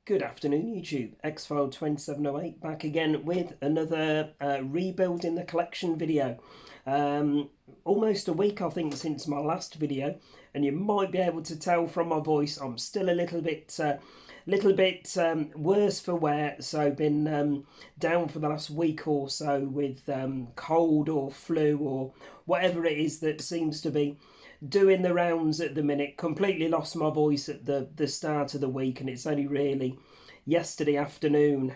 Good afternoon, YouTube. Xfile 2708 back again with another rebuilding the collection video. Almost a week, I think, since my last video, and you might be able to tell from my voice I'm still a little bit worse for wear. So been down for the last week or so with cold or flu or whatever it is that seems to be doing the rounds at the minute. Completely lost my voice at the start of the week, and it's only really yesterday afternoon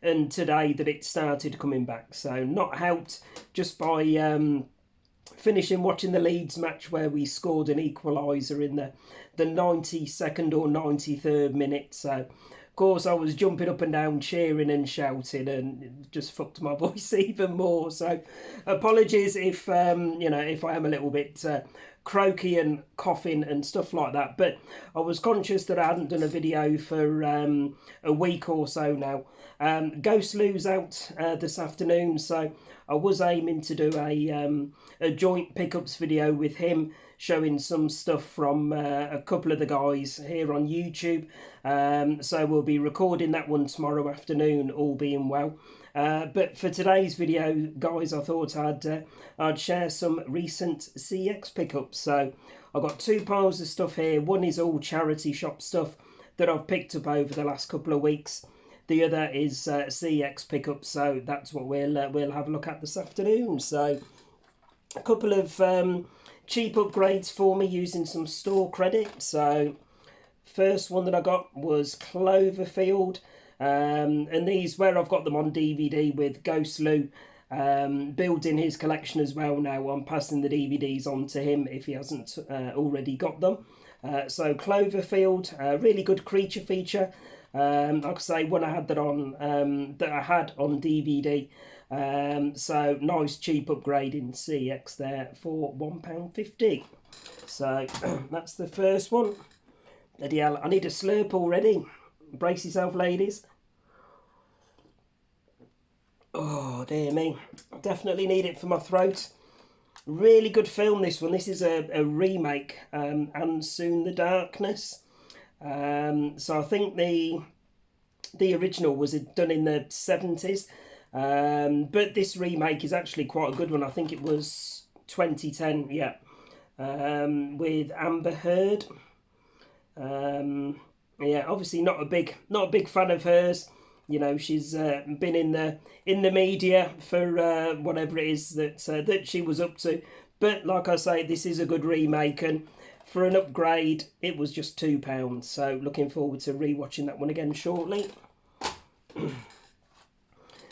and today that it started coming back. So not helped just by finishing watching the Leeds match where we scored an equaliser in the 92nd or 93rd minute. So of course I was jumping up and down cheering and shouting, and it just fucked my voice even more. So apologies if if I am a little bit croaky and coughing and stuff like that, but I was conscious that I hadn't done a video for a week or so now. GhostLews out this afternoon, so I was aiming to do a joint pickups video with him, showing some stuff from a couple of the guys here on YouTube. So we'll be recording that one tomorrow afternoon, all being well. But for today's video, guys, I thought I'd share some recent CEX pickups. So I've got two piles of stuff here. One is all charity shop stuff that I've picked up over the last couple of weeks. The other is CEX pickups, so that's what we'll have a look at this afternoon. So a couple of cheap upgrades for me using some store credit. So first one that I got was Cloverfield. And these, where I've got them on DVD with GhostLews building his collection as well now, I'm passing the DVDs on to him if he hasn't already got them. So Cloverfield, really good creature feature. Like I say, one I had that on on DVD. So nice cheap upgrade in CEX there for £1.50. So that's the first one. Bloody hell, I need a slurp already. Brace yourself, ladies. Oh, dear me. Definitely need it for my throat. Really good film, this one. This is a remake, And Soon the Darkness. So I think the original was done in the 70s. But this remake is actually quite a good one. I think it was 2010, yeah. With Amber Heard. Yeah, obviously not a big fan of hers. You know, she's been in the media for whatever it is that she was up to. But like I say, this is a good remake, and for an upgrade, it was just £2. So looking forward to rewatching that one again shortly.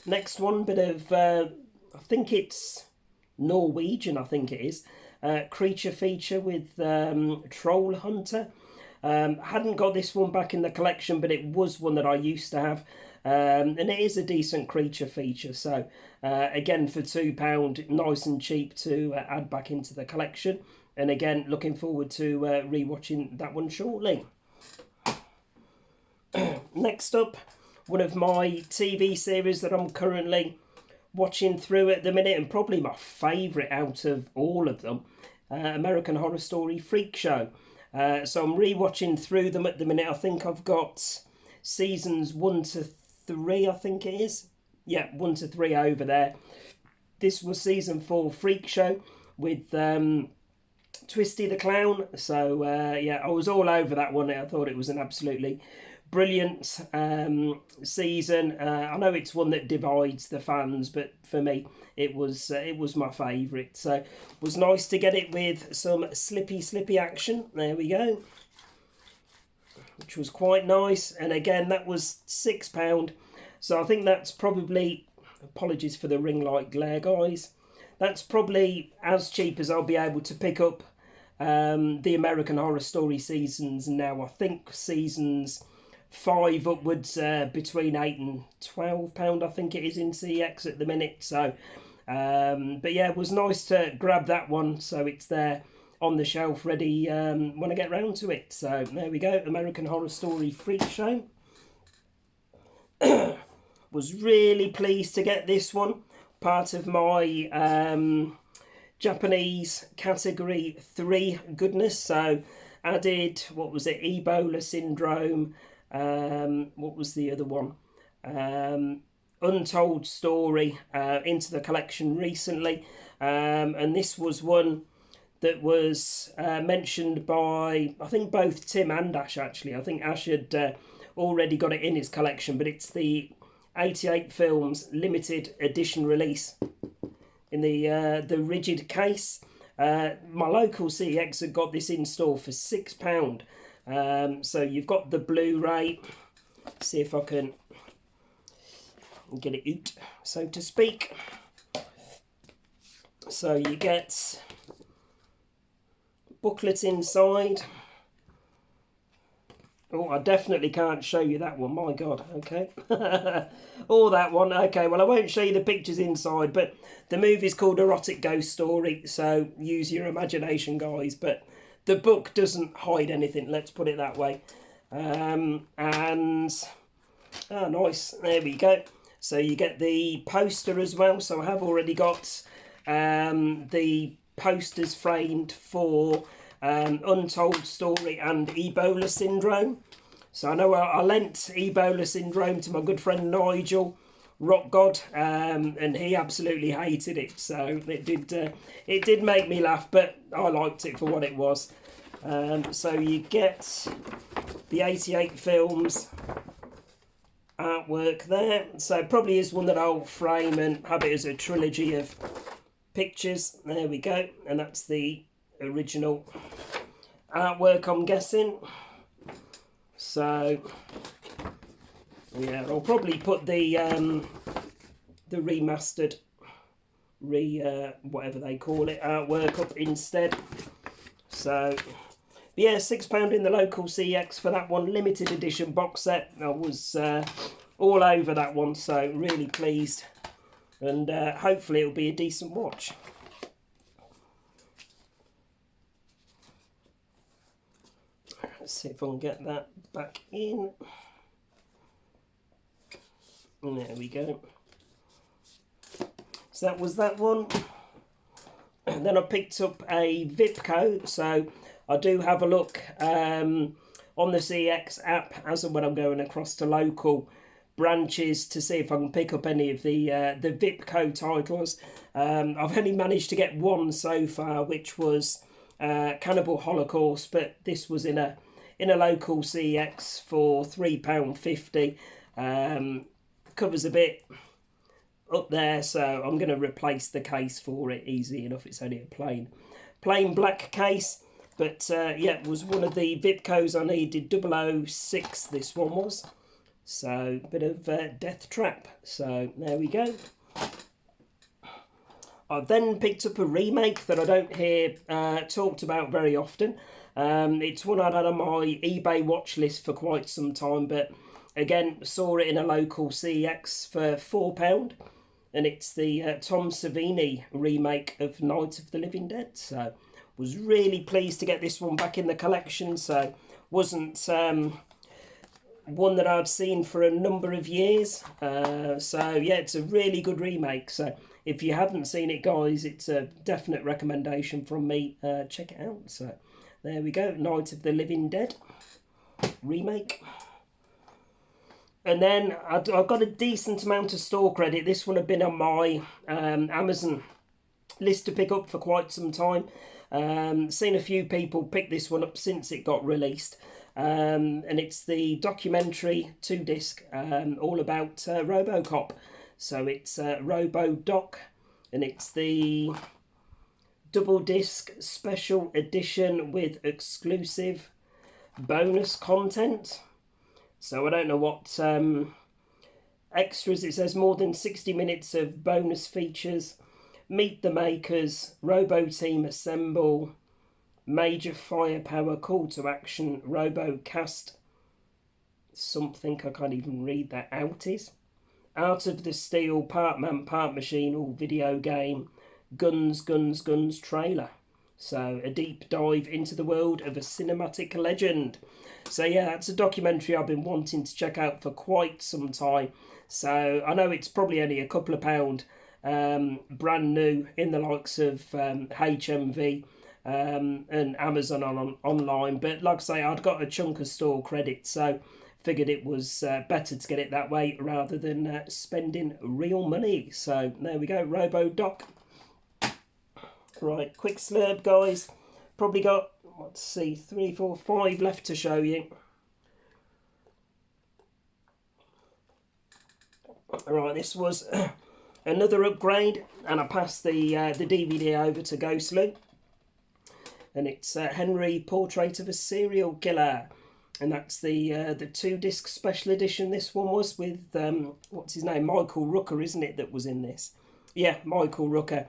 Next one, bit of I think it's Norwegian. I think it is creature feature with Troll Hunter. Hadn't got this one back in the collection, but it was one that I used to have, and it is a decent creature feature. So again, for £2, nice and cheap to add back into the collection. And again, looking forward to rewatching that one shortly. Next up, one of my TV series that I'm currently watching through at the minute, and probably my favourite out of all of them, American Horror Story Freak Show. So I'm rewatching through them at the minute. I think I've got seasons 1 to 3, I think it is. Yeah, 1 to 3 over there. This was season 4 Freak Show with Twisty the Clown. So yeah, I was all over that one. I thought it was an absolutely brilliant season. I know it's one that divides the fans, but for me it was my favourite. So it was nice to get it with some slippy action. There we go, which was quite nice. And again, that was £6. So I think that's probably, apologies for the ring light glare, guys, that's probably as cheap as I'll be able to pick up the American Horror Story seasons now. I think seasons 5 upwards, between £8 and £12, I think it is in CEX at the minute. So but yeah, it was nice to grab that one, so it's there on the shelf ready when I get round to it. So there we go, American Horror Story Freak Show. Was really pleased to get this one, part of my Japanese category 3 goodness. So added, what was it, Ebola syndrome, What was the other one? Untold Story into the collection recently, and this was one that was mentioned by, I think, both Tim and Ash, actually. I think Ash had already got it in his collection, but it's the 88 Films limited edition release in the rigid case. My local CEX had got this in store for £6. So you've got the Blu-ray. See if I can get it out, so to speak. So you get booklet inside. Oh, I definitely can't show you that one, my God, okay. Or that one, okay, well I won't show you the pictures inside, but the movie's called Erotic Ghost Story, so use your imagination, guys, but the book doesn't hide anything, let's put it that way. And, oh nice, there we go. So you get the poster as well, so I have already got the posters framed for Untold Story and Ebola Syndrome. So I know I lent Ebola Syndrome to my good friend Nigel, Rock God, and he absolutely hated it. So it did make me laugh, but I liked it for what it was. So you get the 88 Films artwork there. So it probably is one that I'll frame and have it as a trilogy of pictures. There we go, and that's the original artwork, I'm guessing. So yeah, I'll probably put the remastered whatever they call it artwork up instead. So yeah, £6 in the local CEX for that one, limited edition box set. I was all over that one, so really pleased, and hopefully it'll be a decent watch. Let's see if I can get that back in. And there we go. So that was that one. And then I picked up a Vipco, so I do have a look on the CEX app as and when I'm going across to local branches to see if I can pick up any of the Vipco titles. I've only managed to get one so far, which was Cannibal Holocaust, but this was in a local CEX for £3.50. Covers a bit up there, so I'm going to replace the case for it easy enough. It's only a plain black case, but yeah, it was one of the Vipcos I needed. 006 this one was, so bit of Death Trap. So there we go. I then picked up a remake that I don't hear talked about very often. It's one I'd had on my eBay watch list for quite some time, but again, saw it in a local CEX for £4, and it's the Tom Savini remake of Night of the Living Dead. So was really pleased to get this one back in the collection. So wasn't one that I'd seen for a number of years. So yeah, it's a really good remake. So if you haven't seen it, guys, it's a definite recommendation from me. Check it out. So there we go, Night of the Living Dead remake. And then I've got a decent amount of store credit. This one had been on my Amazon list to pick up for quite some time. Seen a few people pick this one up since it got released. And it's the documentary 2-disc all about RoboCop. So it's RoboDoc, and it's the double disc special edition with exclusive bonus content. So I don't know what extras. It says more than 60 minutes of bonus features, meet the makers, Robo Team assemble, major firepower, call to action, RoboCast, something I can't even read that out is, Out of the Steel, Part Man, Part Machine, all video game, Guns, Guns, Guns trailer. So a deep dive into the world of a cinematic legend. So yeah, that's a documentary I've been wanting to check out for quite some time. So I know it's probably only a couple of £, brand new in the likes of HMV and Amazon online. But like I say, I'd got a chunk of store credit. So figured it was better to get it that way rather than spending real money. So there we go, Robo-Doc. Right, quick slurp, guys. Probably got, let's see, 3, 4, 5 left to show you. Right, this was another upgrade, and I passed the DVD over to GhostLews, and it's Henry, Portrait of a Serial Killer, and that's the 2-disc special edition. This one was with what's his name, Michael Rooker, isn't it, that was in this? Yeah, Michael Rooker.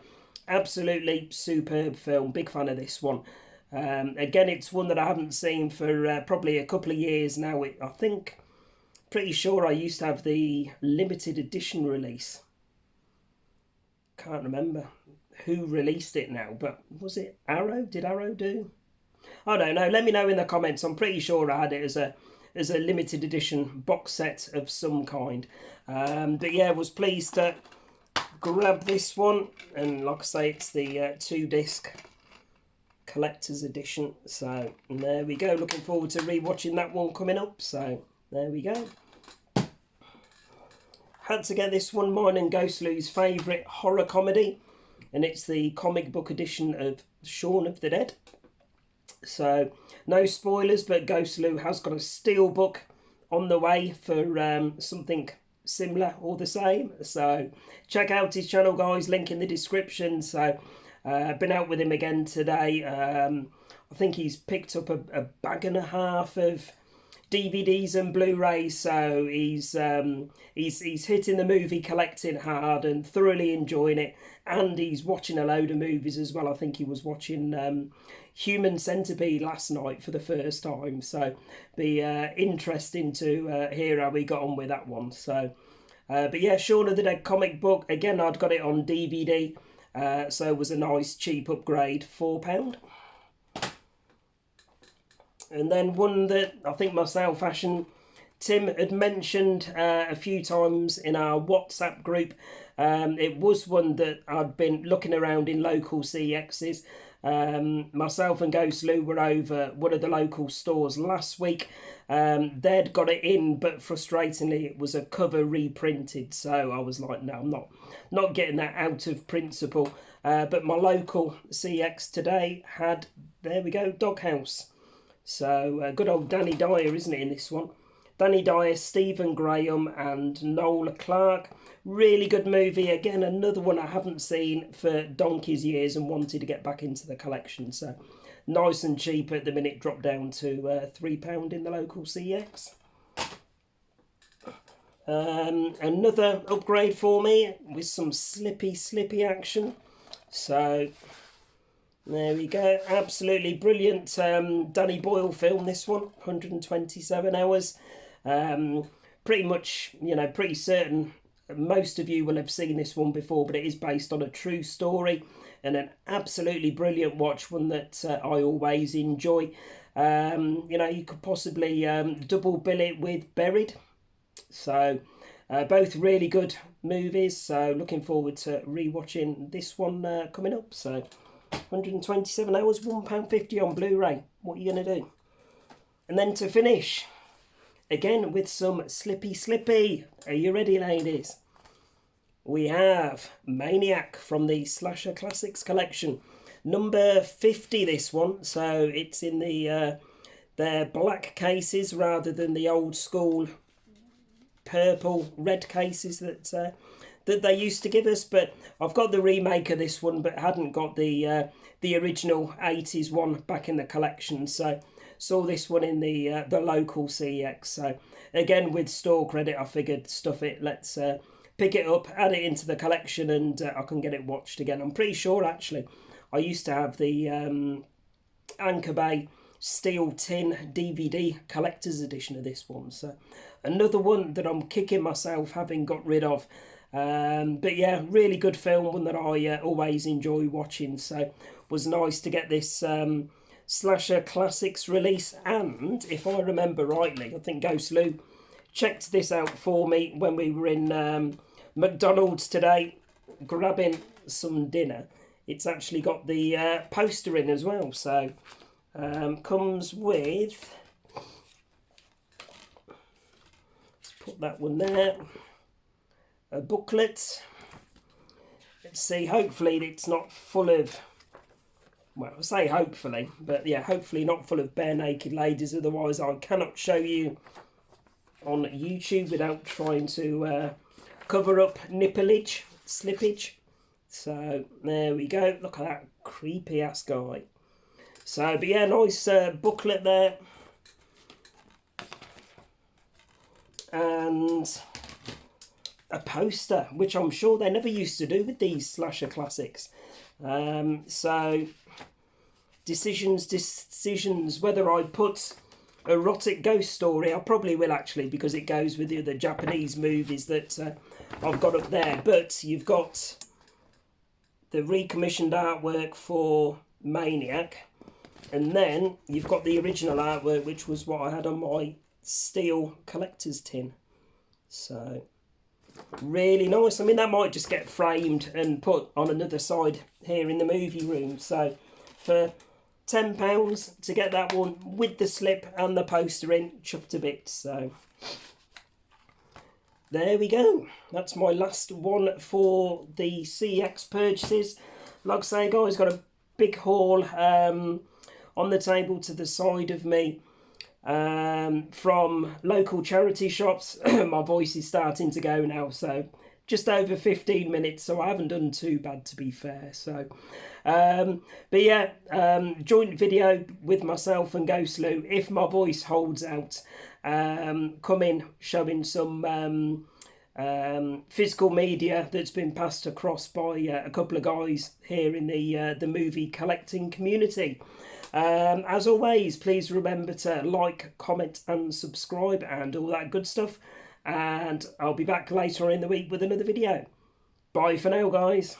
Absolutely superb film. Big fan of this one. Again, it's one that I haven't seen for probably a couple of years now. I think, pretty sure I used to have the limited edition release. Can't remember who released it now, but was it Arrow? Did Arrow do? I don't know. Let me know in the comments. I'm pretty sure I had it as a limited edition box set of some kind. But yeah, was pleased to grab this one, and like I say, it's the 2-disc collector's edition. So there we go. Looking forward to rewatching that one coming up. So there we go. Had to get this one, mine and GhostLews' favourite horror comedy, and it's the comic book edition of Shaun of the Dead. So no spoilers, but GhostLews has got a steelbook on the way for something similar or the same. So check out his channel, guys, link in the description. So been out with him again today. I think he's picked up a bag and a half of DVDs and Blu-rays, so he's hitting the movie collecting hard and thoroughly enjoying it, and he's watching a load of movies as well. I think he was watching Human Centipede last night for the first time, so be interesting to hear how we got on with that one. So but yeah, Shaun of the Dead comic book, again, I'd got it on DVD, so it was a nice cheap upgrade, £4. And then one that I think myself, Ash and Tim had mentioned a few times in our WhatsApp group. It was one that I'd been looking around in local CEXs. Myself and GhostLews were over one of the local stores last week. They'd got it in, but frustratingly it was a cover reprinted. So I was like, no, I'm not getting that out of principle. But my local CEX today had, there we go, Doghouse. So good old Danny Dyer, isn't it, in this one? Danny Dyer, Stephen Graham and Noel Clarke. Really good movie. Again, another one I haven't seen for donkey's years and wanted to get back into the collection. So nice and cheap at the minute, dropped down to £3 in the local CEX. Another upgrade for me with some slippy action. So there we go, absolutely brilliant Danny Boyle film, this one, 127 hours. Pretty much, you know, pretty certain most of you will have seen this one before, but it is based on a true story and an absolutely brilliant watch, one that I always enjoy. You know, you could possibly double bill it with Buried. So both really good movies, so looking forward to rewatching this one coming up. So 127 hours, £1.50 on Blu-ray. What are you going to do? And then to finish, again with some slippy. Are you ready, ladies? We have Maniac from the Slasher Classics collection. Number 50, this one. So it's in the their black cases rather than the old school purple red cases that they used to give us. But I've got the remake of this one, but hadn't got the original 80s one back in the collection. So saw this one in the local CEX. So again, with store credit, I figured stuff it. Let's pick it up, add it into the collection, and I can get it watched again. I'm pretty sure actually I used to have the Anchor Bay steel tin DVD collector's edition of this one. So another one that I'm kicking myself having got rid of. But yeah, really good film, one that I always enjoy watching. So was nice to get this Slasher Classics release. And if I remember rightly, I think GhostLews checked this out for me when we were in McDonald's today grabbing some dinner. It's actually got the poster in as well. So comes with Put that one there. A booklet. Let's see, hopefully it's not full of, well, I say hopefully, but yeah, hopefully not full of bare naked ladies, otherwise I cannot show you on YouTube without trying to cover up nippleage, slippage. So there we go, look at that creepy ass guy. So, but yeah, nice booklet there. And a poster, which I'm sure they never used to do with these slasher classics. So, decisions, whether I put erotic ghost story, I probably will actually, because it goes with the other Japanese movies that I've got up there. But you've got the recommissioned artwork for Maniac, and then you've got the original artwork, which was what I had on my steel collector's tin. So really nice. I mean, that might just get framed and put on another side here in the movie room. So for £10 to get that one with the slip and the poster in, chuffed a bit. So there we go. That's my last one for the CEX purchases. Like I say, guys, got a big haul on the table to the side of me. From local charity shops. My voice is starting to go now, so just over 15 minutes, so I haven't done too bad, to be fair. So but yeah, joint video with myself and GhostLews, if my voice holds out, coming showing some physical media that's been passed across by a couple of guys here in the movie collecting community. As always, please remember to like, comment and subscribe and all that good stuff. And I'll be back later in the week with another video. Bye for now, guys.